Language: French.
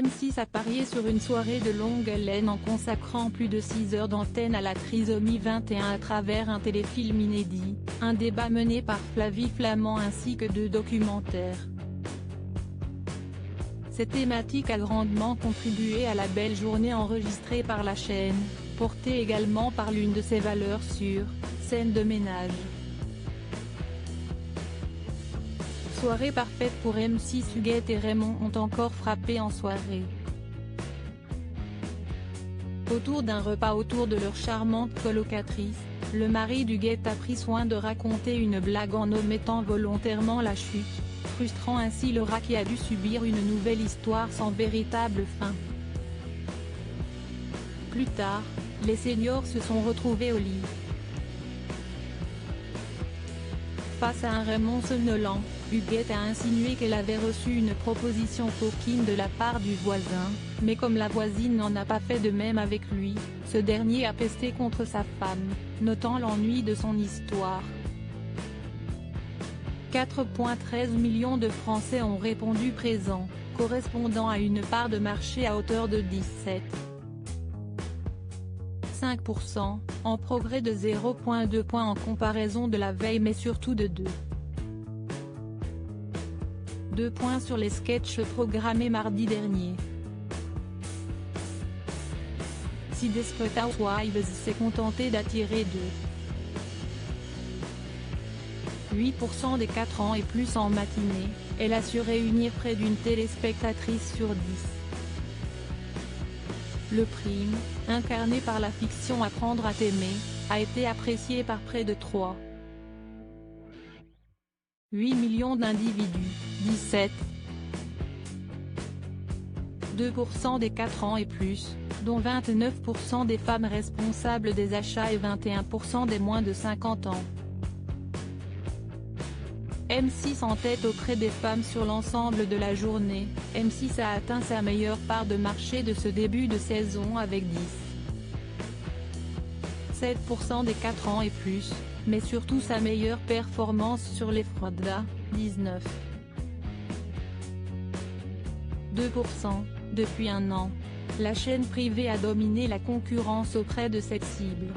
M6 a parié sur une soirée de longue haleine en consacrant plus de 6 heures d'antenne à la trisomie 21 à travers un téléfilm inédit, un débat mené par Flavie Flament ainsi que 2 documentaires. Cette thématique a grandement contribué à la belle journée enregistrée par la chaîne, portée également par l'une de ses valeurs sûres, scène de ménage. Soirée parfaite pour M6. Huguette et Raymond ont encore frappé en soirée. Autour d'un repas autour de leur charmante colocatrice, le mari d'Huguette a pris soin de raconter une blague en omettant volontairement la chute, frustrant ainsi Laura qui a dû subir une nouvelle histoire sans véritable fin. Plus tard, les seniors se sont retrouvés au lit. Face à un Raymond somnolent, Huguette a insinué qu'elle avait reçu une proposition coquine de la part du voisin, mais comme la voisine n'en a pas fait de même avec lui, ce dernier a pesté contre sa femme, notant l'ennui de son histoire. 4,13 millions de Français ont répondu présent, correspondant à une part de marché à hauteur de 17,5%, en progrès de 0,2 points en comparaison de la veille mais surtout de 2 points sur les sketchs programmés mardi dernier. Si Desperate Housewives s'est contenté d'attirer 8% des 4 ans et plus en matinée, elle a su réunir près d'une téléspectatrice sur 10. Le Prime, incarné par la fiction Apprendre à t'aimer, a été apprécié par près de 3,8 millions d'individus, 17,2% des 4 ans et plus, dont 29% des femmes responsables des achats et 21% des moins de 50 ans. M6 en tête auprès des femmes sur l'ensemble de la journée. M6 a atteint sa meilleure part de marché de ce début de saison avec 17% des 4 ans et plus, mais surtout sa meilleure performance sur les Froda, 19,2%, depuis un an. La chaîne privée a dominé la concurrence auprès de cette cible.